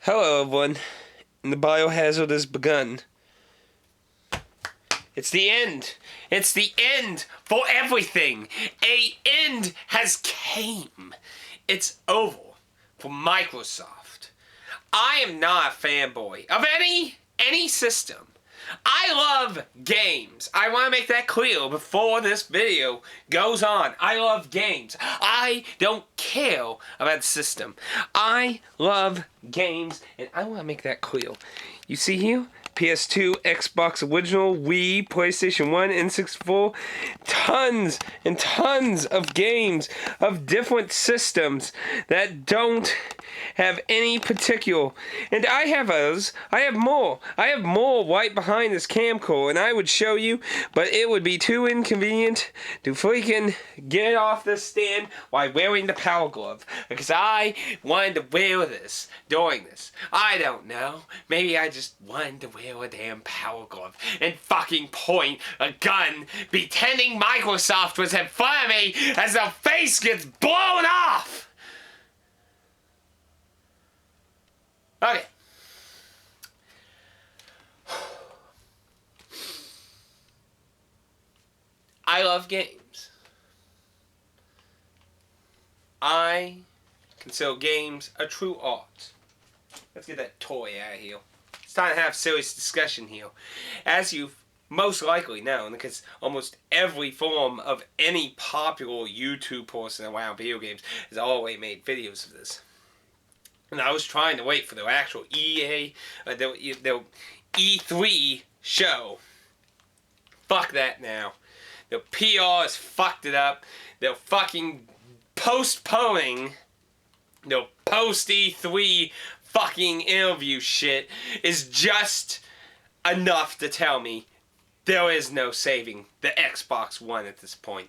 Hello, everyone. And the biohazard has begun. It's the end. It's the end for everything. A end has came. It's over for Microsoft. I am not a fanboy of any system. I love games. I want to make that clear before this video goes on. I love games. I don't care about the system. I love games, and I want to make that clear. You see here? PS2, Xbox Original, Wii, PlayStation 1, N64, tons and tons of games of different systems that don't have any particular. And I have others. I have more. I have more right behind this camcorder, and I would show you, but it would be too inconvenient to freaking get off this stand while wearing the power glove, because I wanted to wear this during this. I don't know. Maybe I just wanted to wear a damn power glove and fucking point a gun pretending Microsoft was in front of me as the face gets blown off. Okay. I love games. I consider games a true art. Let's get that toy out of here. It's time to have serious discussion here. As you've most likely known, because almost every form of any popular YouTube person around video games has always made videos of this. And I was trying to wait for the actual their E3 show. Fuck that now. The PR has fucked it up. They're fucking postponing the post E3 fucking interview shit is just enough to tell me there is no saving the Xbox One at this point.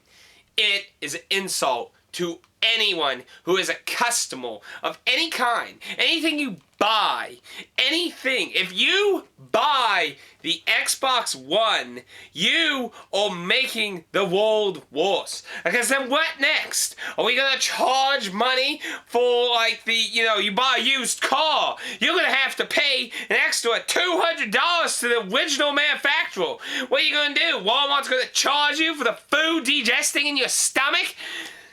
It is an insult to anyone who is a customer of any kind. Anything you buy, anything. If you buy the Xbox One, you are making the world worse. Because then what next? Are we gonna charge money for, like, you buy a used car? You're gonna have to pay an extra $200 to the original manufacturer. What are you gonna do? Walmart's gonna charge you for the food digesting in your stomach?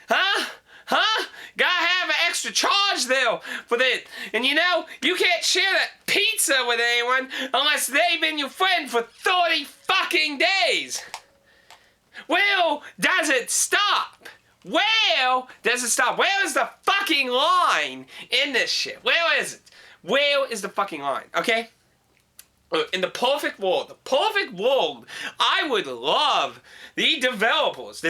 Huh? Gotta have an extra charge there for that. And you can't share that pizza with anyone unless they've been your friend for 30 fucking days. Where does it stop? Where does it stop? Where is the fucking line in this shit? Where is it? Where is the fucking line? Okay? In the perfect world, I would love the developers,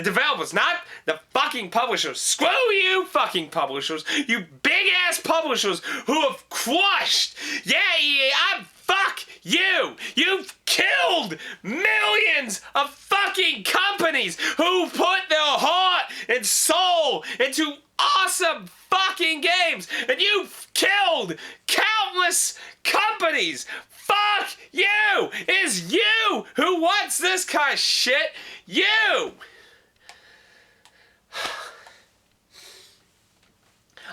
not the fucking publishers. Screw you fucking publishers, you big ass publishers who have crushed. Yeah, fuck you. You've killed millions of fucking companies who put their heart and soul into awesome fucking games, and you've killed countless companies. Fuck you! It's you who wants this kind of shit! You!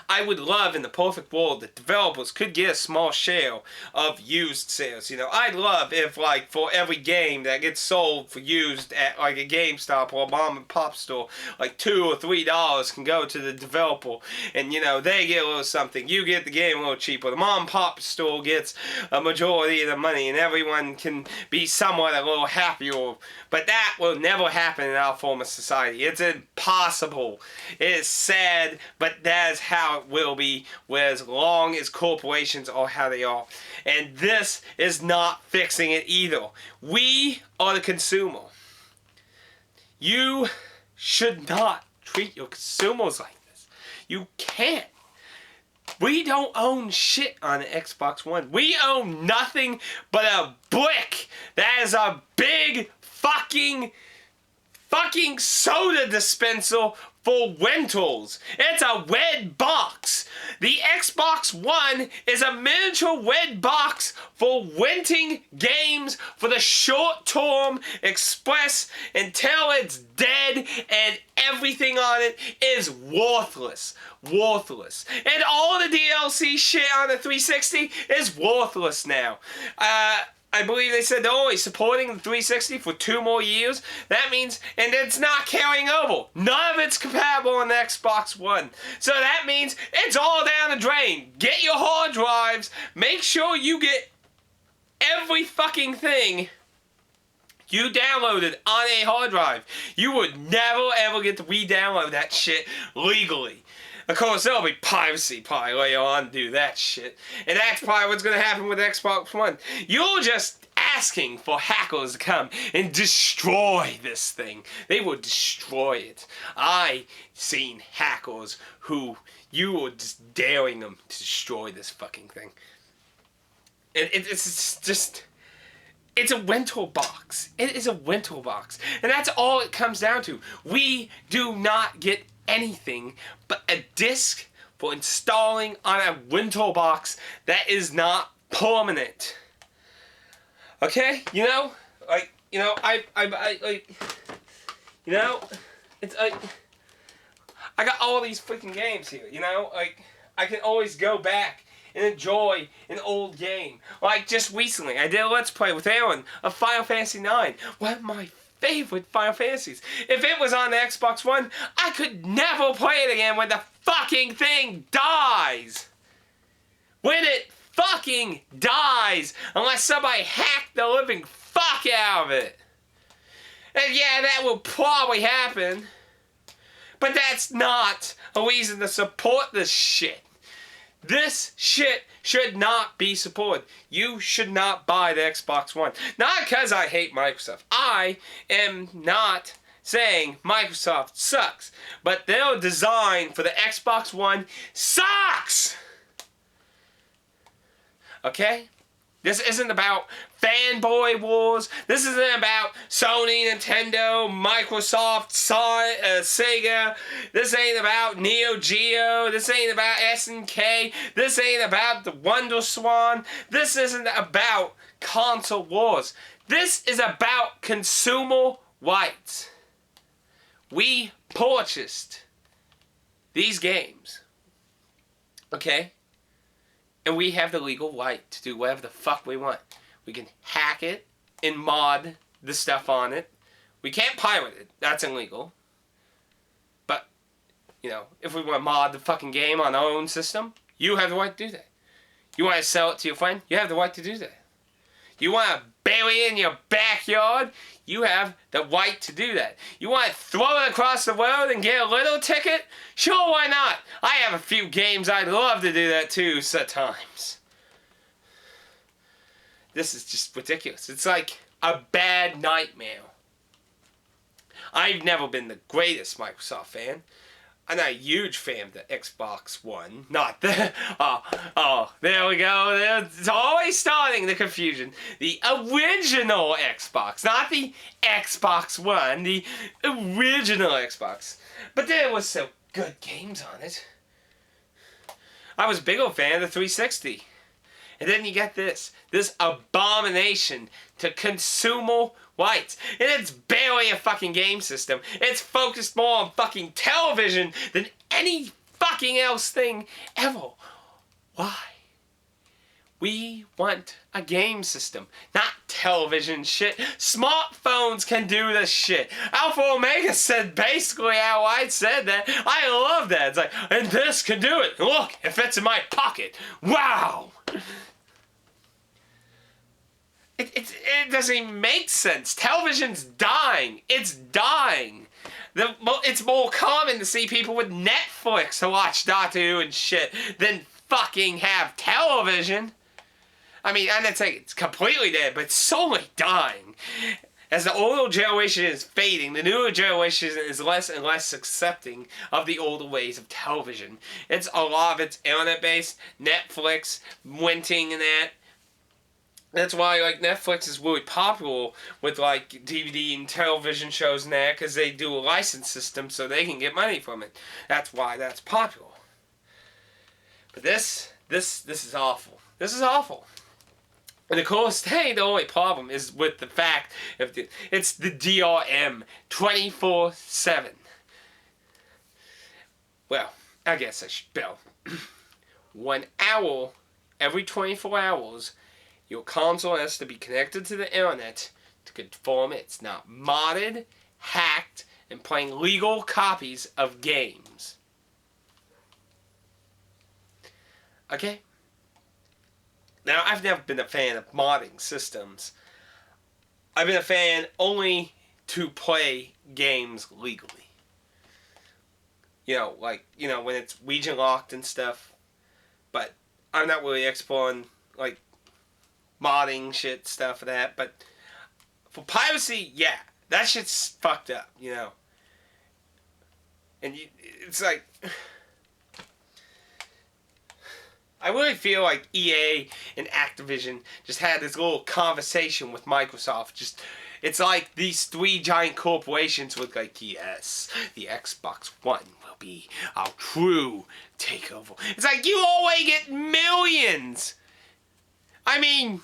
I would love, in the perfect world, that developers could get a small share of used sales. I'd love if, like, for every game that gets sold for used at, like, a GameStop or a mom and pop store, like $2 or $3 can go to the developer, and, they get a little something. You get the game a little cheaper. The mom and pop store gets a majority of the money, and everyone can be somewhat a little happier. But that will never happen in our form of society. It's impossible. It is sad, but that is how it will be, as long as corporations are how they are. And this is not fixing it either. We are the consumer. You should not treat your consumers like this. You can't. We don't own shit on the Xbox One. We own nothing but a brick that is a big fucking soda dispenser for rentals. It's a red box The Xbox One is a miniature red box for renting games for the short-term express until it's dead, and everything on it is worthless. Worthless. And all the DLC shit on the 360 is worthless now. I believe they said they're only supporting the 360 for 2 more years. That means, and it's not carrying over. None of it's compatible on the Xbox One. So that means it's all down the drain. Get your hard drives. Make sure you get every fucking thing you downloaded on a hard drive. You would never ever get to re-download that shit legally. Of course, there'll be piracy probably later on to do that shit. And that's probably what's going to happen with Xbox One. You're just asking for hackers to come and destroy this thing. They will destroy it. I seen hackers who you were just daring them to destroy this fucking thing. And it's just... It's a rental box. It is a rental box. And that's all it comes down to. We do not get anything but a disc for installing on a rental box that is not permanent. Okay? You know? Like, you know, I like, you know? It's like, I got all these freaking games here, you know? Like, I can always go back and enjoy an old game. Like, just recently, I did a Let's Play with Aaron of Final Fantasy IX. One of my favorite Final Fantasies. If it was on the Xbox One, I could never play it again when the fucking thing dies. When it fucking dies. Unless somebody hacked the living fuck out of it. And yeah, that will probably happen. But that's not a reason to support this shit. This shit should not be supported. You should not buy the Xbox One. Not because I hate Microsoft. I am not saying Microsoft sucks. But their design for the Xbox One sucks! Okay? This isn't about fanboy wars. This isn't about Sony, Nintendo, Microsoft, Sega. This ain't about Neo Geo. This ain't about SNK. This ain't about the Wonder Swan. This isn't about console wars. This is about consumer rights. We purchased these games. Okay? And we have the legal right to do whatever the fuck we want. We can hack it and mod the stuff on it. We can't pirate it. That's illegal. But, you know, if we want to mod the fucking game on our own system, you have the right to do that. You want to sell it to your friend? You have the right to do that. You want to bury it in your backyard? You have the right to do that. You want to throw it across the road and get a little ticket? Sure, why not? I have a few games I'd love to do that too sometimes. This is just ridiculous. It's like a bad nightmare. I've never been the greatest Microsoft fan. I'm not a huge fan of the Xbox One. Not the... there we go. It's always starting the confusion. The original Xbox. Not the Xbox One. The original Xbox. But there was some good games on it. I was a bigger fan of the 360. And then you get this. This abomination to consumer rights. And it's barely a fucking game system. It's focused more on fucking television than any fucking else thing ever. Why? We want a game system, not television shit. Smartphones can do this shit. Alpha Omega said basically how I said that. I love that. It's like, and this can do it. Look, it fits in my pocket. Wow. It doesn't even make sense. Television's dying. It's dying. It's more common to see people with Netflix to watch Doctor Who and shit than fucking have television. I mean, I'm not saying it's completely dead, but it's slowly dying. As the older generation is fading, the newer generation is less and less accepting of the older ways of television. It's a lot of it's internet-based, Netflix, renting and that. That's why, like, Netflix is really popular with, like, DVD and television shows and that, because they do a license system so they can get money from it. That's why that's popular. But this is awful. This is awful. And of course, hey, the only problem is with the fact of it's the DRM 24/7. Well, I guess I should spell. 1 hour every 24 hours, your console has to be connected to the internet to confirm it's not modded, hacked, and playing legal copies of games. Okay? Now, I've never been a fan of modding systems. I've been a fan only to play games legally. When it's region locked and stuff. But I'm not really exploring, modding shit, stuff for that. But for piracy, yeah, that shit's fucked up, And it's like... I really feel like EA and Activision just had this little conversation with Microsoft. It's like these 3 giant corporations with yes, the Xbox One will be our true takeover. It's like you always get millions. I mean,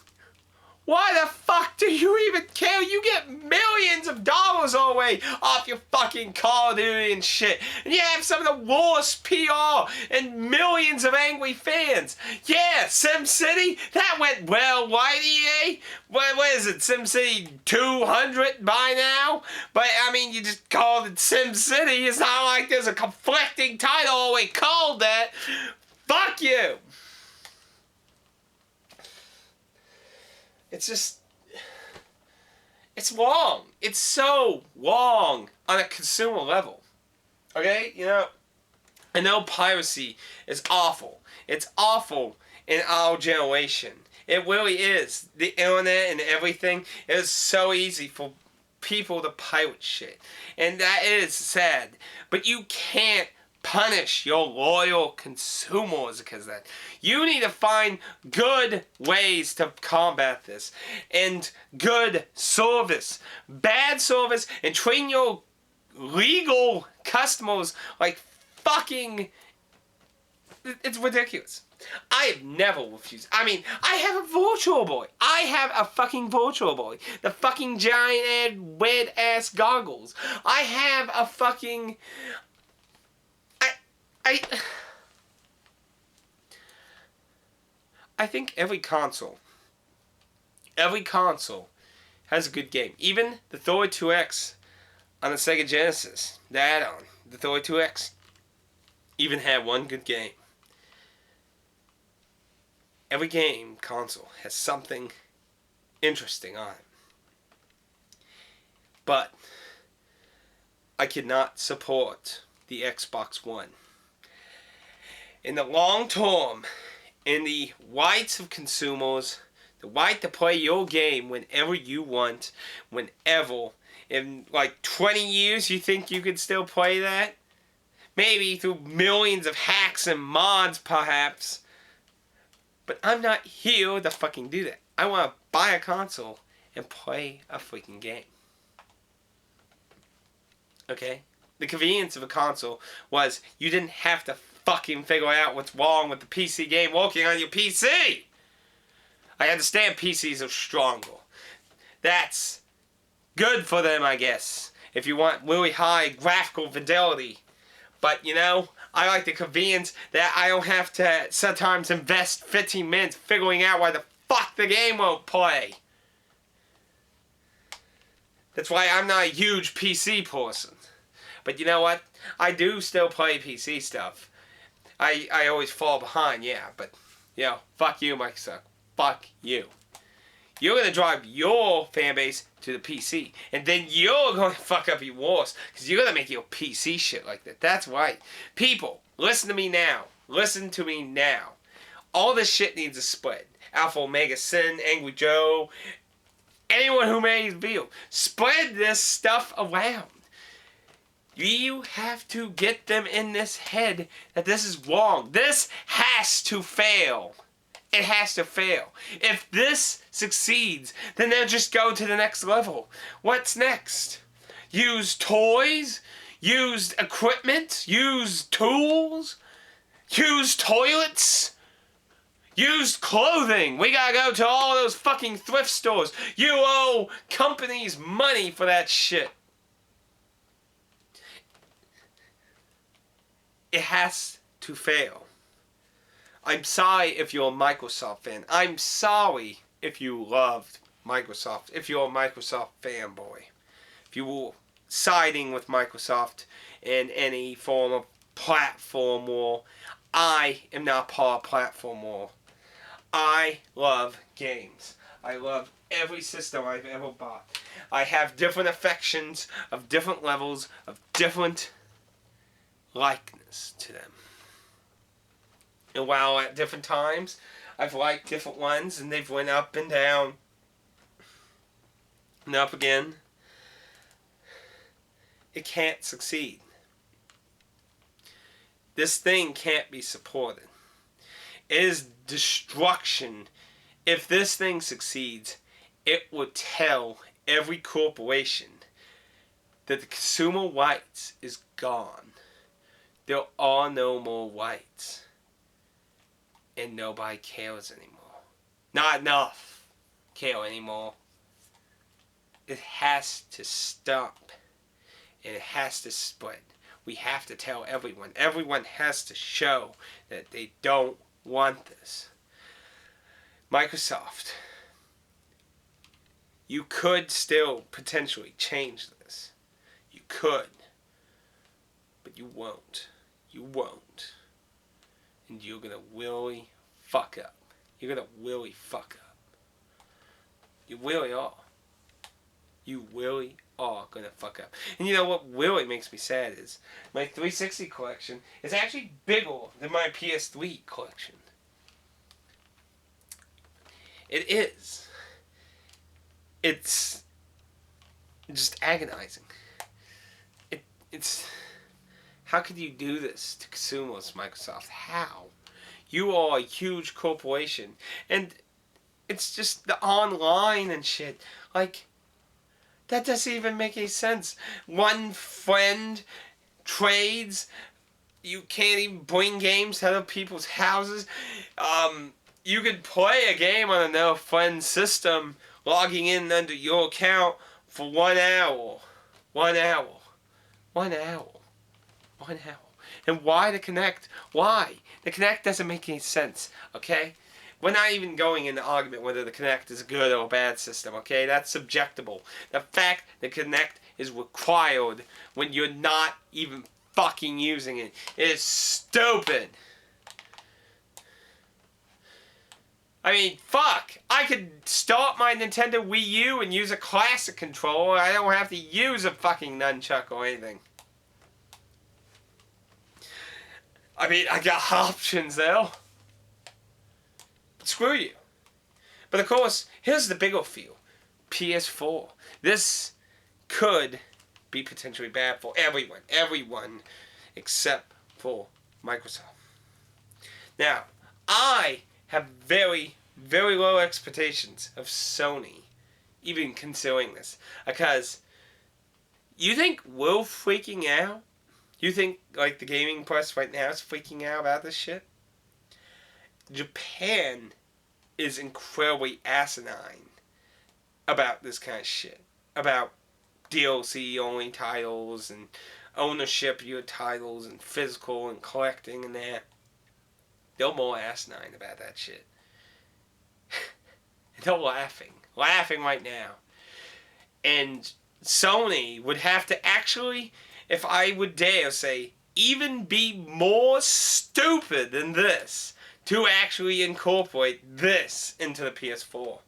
why the fuck do you even care? You get millions of dollars always off your fucking Call of Duty and shit. And you have some of the worst PR and millions of angry fans. Yeah, SimCity, that went well, right, EA? What is it, SimCity 200 by now? But, I mean, you just called it SimCity. It's not like there's a conflicting title always called that. Fuck you. It's just... It's wrong. It's so wrong on a consumer level. Okay? I know piracy is awful. It's awful in our generation. It really is. The internet and everything, it is so easy for people to pirate shit. And that is sad. But you can't punish your loyal consumers because of that. You need to find good ways to combat this. And good service. Bad service. And train your legal customers like fucking... It's ridiculous. I have never refused. I mean, I have a Virtual Boy. I have a fucking Virtual Boy. The fucking giant red ass goggles. I have a fucking... I think every console has a good game. Even the 32X on the Sega Genesis, the add-on, the 32X, even had one good game. Every game console has something interesting on it. But I could not support the Xbox One. In the long term, in the rights of consumers, the right to play your game whenever you want, whenever. In 20 years, you think you could still play that? Maybe through millions of hacks and mods, perhaps. But I'm not here to fucking do that. I want to buy a console and play a freaking game. Okay? The convenience of a console was you didn't have to fucking figure out what's wrong with the PC game working on your PC. I understand PCs are stronger. That's good for them, I guess, if you want really high graphical fidelity. But, I like the convenience that I don't have to sometimes invest 15 minutes figuring out why the fuck the game won't play. That's why I'm not a huge PC person. But you know what? I do still play PC stuff. I always fall behind, yeah, but, fuck you, Microsoft. Fuck you. You're going to drive your fan base to the PC, and then you're going to fuck up your worse, because you're going to make your PC shit like that. That's right. People, listen to me now. Listen to me now. All this shit needs a spread. Alpha Omega Sin, Angry Joe, anyone who made the video. Spread this stuff around. You have to get them in this head that this is wrong. This has to fail. It has to fail. If this succeeds, then they'll just go to the next level. What's next? Use toys? Used equipment? Use tools? Used toilets? Used clothing. We gotta go to all those fucking thrift stores. You owe companies money for that shit. It has to fail. I'm sorry if you're a Microsoft fan. I'm sorry if you loved Microsoft. If you're a Microsoft fanboy. If you were siding with Microsoft in any form of platform war. I am not part of platform war. I love games. I love every system I've ever bought. I have different affections of different levels of different likeness to them. And while at different times I've liked different ones and they've went up and down and up again, it can't succeed. This thing can't be supported. It is destruction. If this thing succeeds, it will tell every corporation that the consumer rights is gone. There are no more rights. And nobody cares anymore. Not enough care anymore. It has to stop. And it has to spread. We have to tell everyone. Everyone has to show that they don't want this. Microsoft, you could still potentially change this. You could. But you won't. You won't. And you're going to really fuck up. You're going to really fuck up. You really are. You really are going to fuck up. And you know what really makes me sad is my 360 collection is actually bigger than my PS3 collection. It is. It's just agonizing. It's... How could you do this to consumers, Microsoft? How? You are a huge corporation. And it's just the online and shit. Like, that doesn't even make any sense. One friend trades. You can't even bring games to other people's houses. You could play a game on another friend's system, logging in under your account for 1 hour. 1 hour. 1 hour. 1 hour. And why the Kinect? Why? The Kinect doesn't make any sense, okay? We're not even going into argument whether the Kinect is a good or a bad system, okay? That's subjectable. The fact the Kinect is required when you're not even fucking using it is stupid. I mean, fuck. I could start my Nintendo Wii U and use a classic controller. I don't have to use a fucking nunchuck or anything. I mean, I got options though. But screw you. But of course, here's the bigger feel. PS4. This could be potentially bad for everyone. Everyone except for Microsoft. Now, I have very, very low expectations of Sony even considering this. Because you think we're freaking out? You think, like, the gaming press right now is freaking out about this shit? Japan is incredibly asinine about this kind of shit. About DLC-only titles and ownership of your titles and physical and collecting and that. They're more asinine about that shit. They're laughing. Laughing right now. And Sony would have to actually, if I would dare say, even be more stupid than this to actually incorporate this into the PS4.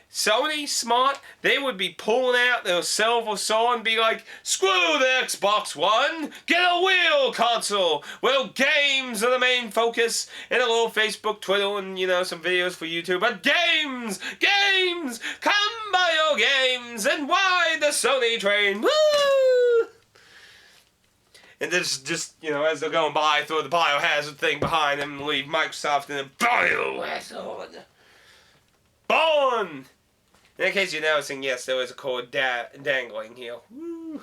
Sony, smart, they would be pulling out their silver saw and be like, screw the Xbox One, get a real console. Well, games are the main focus, and a little Facebook, Twitter, and, you know, some videos for YouTube, but games, games, come buy your games, and ride the Sony train, woo! And just, you know, as they're going by, throw the biohazard thing behind them and leave Microsoft in a biohazard. Born! In case you're noticing, yes, there was a cord dangling here. Woo.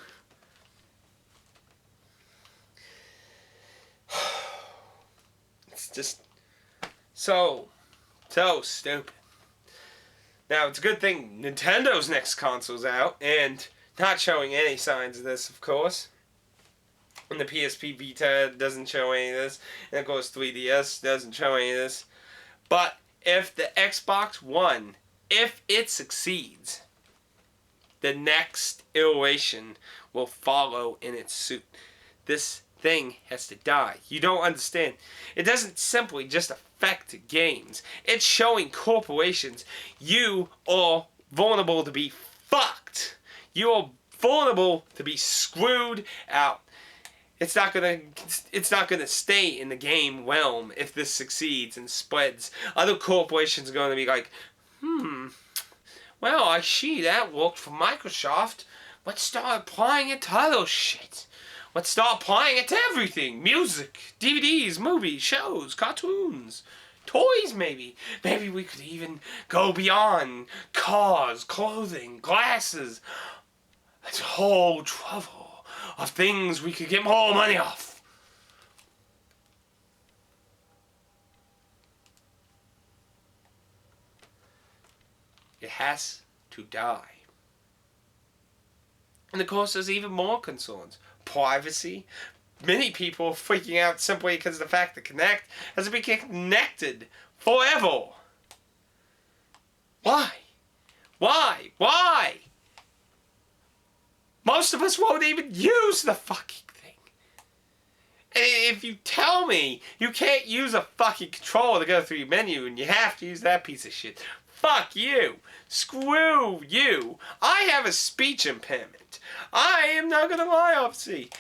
It's just so stupid. Now, it's a good thing Nintendo's next console's out, and not showing any signs of this, of course. And the PSP Vita doesn't show any of this. And of course 3DS doesn't show any of this. But if the Xbox One, if it succeeds, the next iteration will follow in its suit. This thing has to die. You don't understand. It doesn't simply just affect games. It's showing corporations you are vulnerable to be fucked. You are vulnerable to be screwed out. It's not gonna stay in the game realm if this succeeds and spreads. Other corporations are gonna be like, well, I see that worked for Microsoft. Let's start applying it to other shit. Let's start applying it to everything. Music, DVDs, movies, shows, cartoons, toys maybe. Maybe we could even go beyond cars, clothing, glasses. That's a whole trouble of things we could get more money off. It has to die. And of course there's even more concerns. Privacy. Many people are freaking out simply because of the fact that Kinect has been connected forever. Why? Why? Why? Most of us won't even use the fucking thing. And if you tell me you can't use a fucking controller to go through your menu and you have to use that piece of shit, fuck you. Screw you. I have a speech impairment. I am not gonna lie, obviously.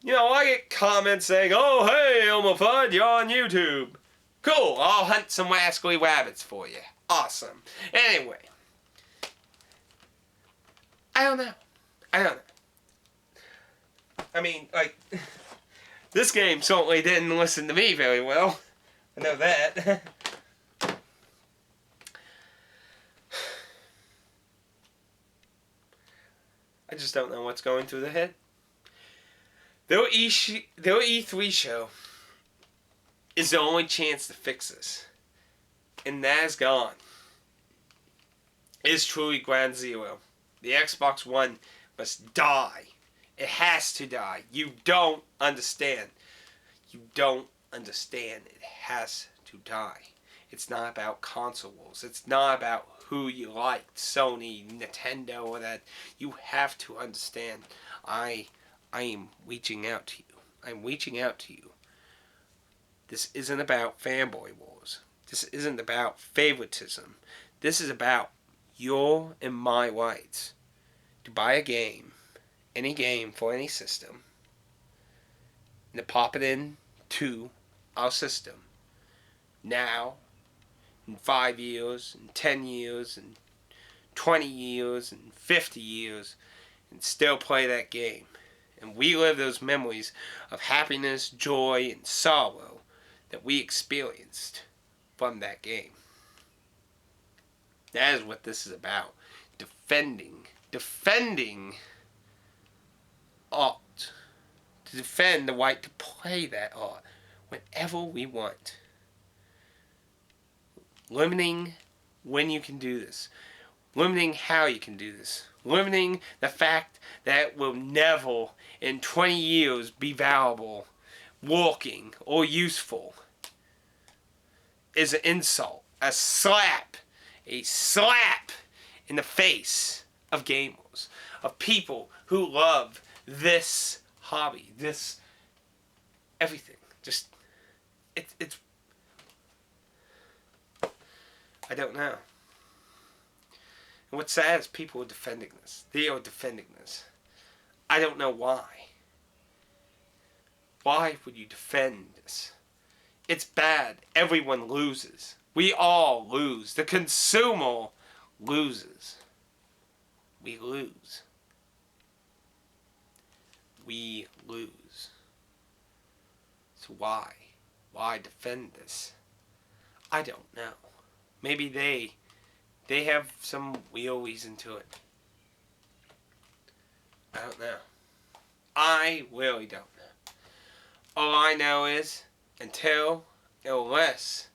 You know, I get comments saying, oh, hey, Elmer Fudd, you're on YouTube. Cool, I'll hunt some rascally rabbits for you. Awesome. Anyway. I don't know. I mean, like, this game certainly didn't listen to me very well. I know that. I just don't know what's going through their head. Their E3 show is the only chance to fix this. And that is gone. It is truly ground zero. The Xbox One must die. It has to die. You don't understand. You don't understand. It has to die. It's not about console wars. It's not about who you like, Sony, Nintendo, or that. You have to understand. I am reaching out to you. I'm reaching out to you. This isn't about fanboy wars. This isn't about favoritism. This is about your and my rights to buy a game, any game for any system, and to pop it in to our system now, in 5 years, in 10 years, in 20 years, in 50 years, and still play that game and relive those memories of happiness, joy, and sorrow that we experienced from that game. That is what this is about. Defending art. To defend the right to play that art whenever we want. Limiting when you can do this. Limiting how you can do this. Limiting the fact that it will never in 20 years be valuable, working, or useful is an insult. A slap in the face of gamers, of people who love this hobby, this everything. Just it's I don't know. And what's sad is people are defending this. They are defending this. I don't know why. Why would you defend this? It's bad. Everyone loses. We all lose. The consumer loses. We lose. We lose. So why? Why defend this? I don't know. Maybe they have some real reason to it. I don't know. I really don't know. All I know is, until unless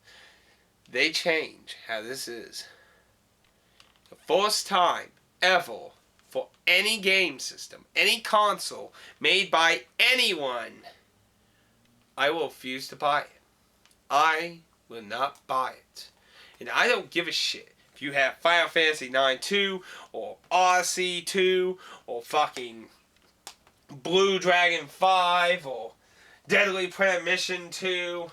they change how this is. The first time ever for any game system, any console made by anyone, I will refuse to buy it. I will not buy it. And I don't give a shit if you have Final Fantasy 9 2 or Odyssey 2 or fucking Blue Dragon 5 or Deadly Premonition 2.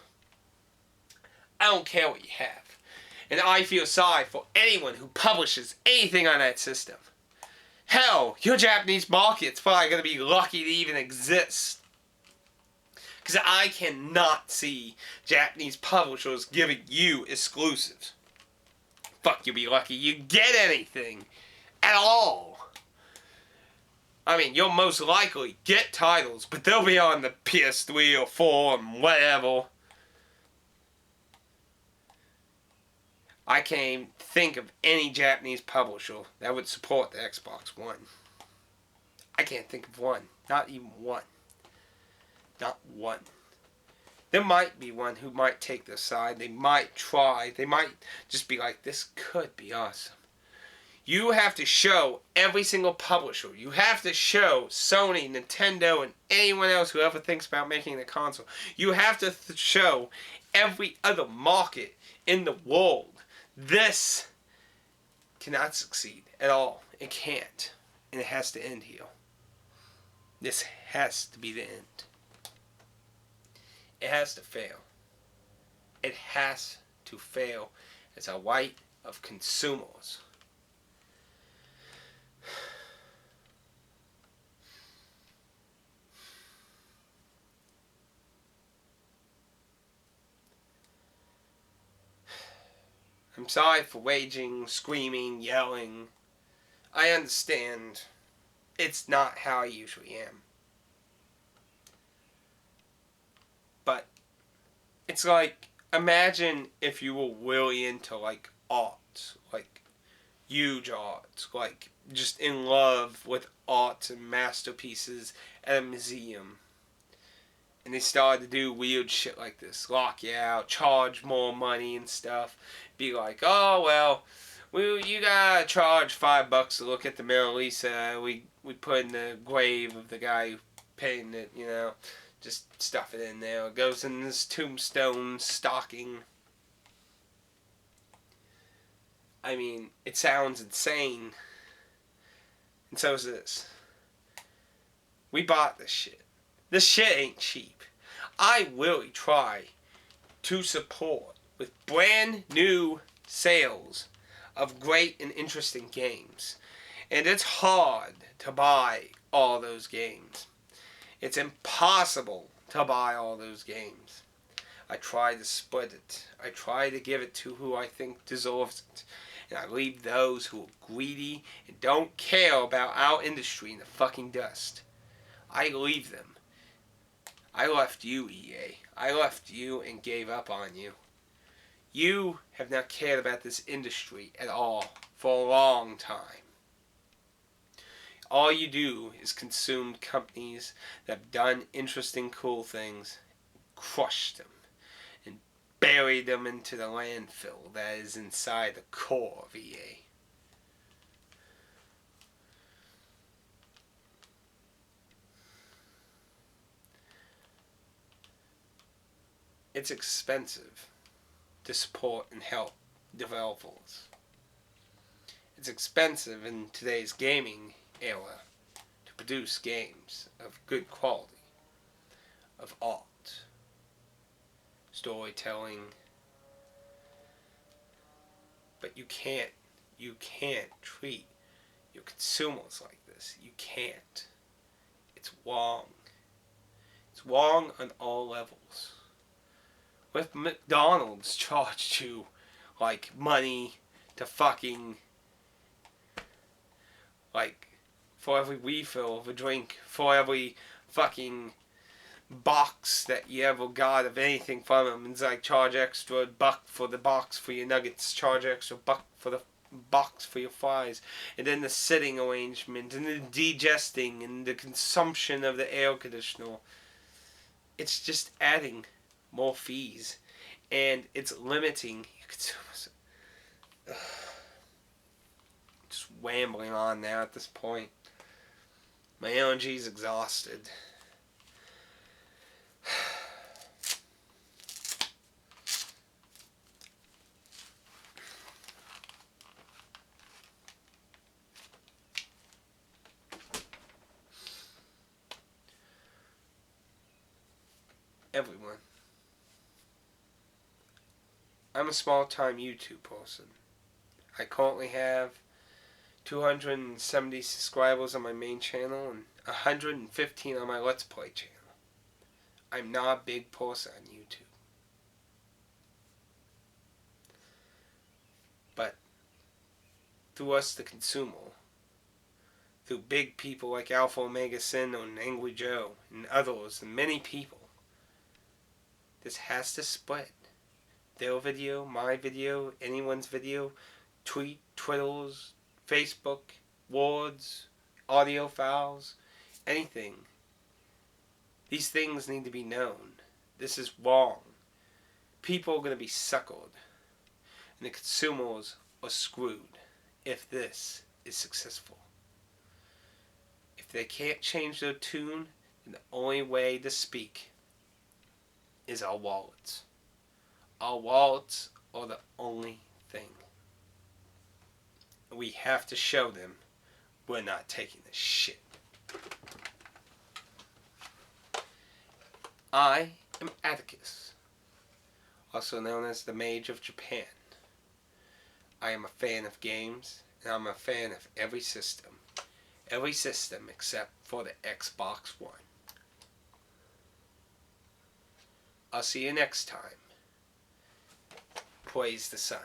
I don't care what you have. And I feel sorry for anyone who publishes anything on that system. Hell, your Japanese market's probably going to be lucky to even exist. Because I cannot see Japanese publishers giving you exclusives. Fuck, you'll be lucky you get anything at all. I mean, you'll most likely get titles, but they'll be on the PS3 or 4 and whatever. I can't even think of any Japanese publisher that would support the Xbox One. I can't think of one. Not even one. Not one. There might be one who might take this side. They might try. They might just be like, this could be awesome. You have to show every single publisher. You have to show Sony, Nintendo, and anyone else who ever thinks about making a console. You have to show every other market in the world. This cannot succeed at all. It can't. And it has to end here. This has to be the end. It has to fail. It has to fail as a right of consumers. I'm sorry for raging, screaming, yelling. I understand. It's not how I usually am. But it's like, imagine if you were really into like art, like huge art, like just in love with art and masterpieces at a museum. And they started to do weird shit like this. Lock you out, charge more money and stuff. Be like, oh, well, you gotta charge $5 to look at the Mona Lisa. We put in the grave of the guy who painted it, you know. Just stuff it in there. It goes in this tombstone stocking. I mean, it sounds insane. And so is this. We bought this shit. This shit ain't cheap. I really try to support with brand new sales of great and interesting games. And it's hard to buy all those games. It's impossible to buy all those games. I try to split it. I try to give it to who I think deserves it. And I leave those who are greedy and don't care about our industry in the fucking dust. I leave them. I left you, EA. I left you and gave up on you. You have not cared about this industry at all for a long time. All you do is consume companies that have done interesting, cool things, crush them, and bury them into the landfill that is inside the core of EA. It's expensive to support and help developers. It's expensive in today's gaming era to produce games of good quality, of art, storytelling. But you can't treat your consumers like this. You can't. It's wrong. It's wrong on all levels. If McDonald's charged you like money to fucking like for every refill of a drink, for every fucking box that you ever got of anything from them, it's like charge extra $1 for the box for your nuggets, charge extra $1 for the box for your fries, and then the sitting arrangement and the digesting and the consumption of the air conditioner. It's just adding more fees and it's limiting consumers. Just rambling on now at this point. My energy's exhausted. Everyone. I'm a small-time YouTube person. I currently have 270 subscribers on my main channel and 115 on my Let's Play channel. I'm not a big person on YouTube. But through us, the consumer, through big people like Alpha Omega Sin and Angry Joe and others and many people, this has to spread. Their video, my video, anyone's video, Twitters, Facebook, words, audio files, anything. These things need to be known. This is wrong. People are going to be suckered. And the consumers are screwed if this is successful. If they can't change their tune, then the only way to speak is our wallets. Our wallets are the only thing. We have to show them we're not taking this shit. I am Atticus, also known as the Mage of Japan. I am a fan of games, and I'm a fan of every system. Every system except for the Xbox One. I'll see you next time. Praise the sun.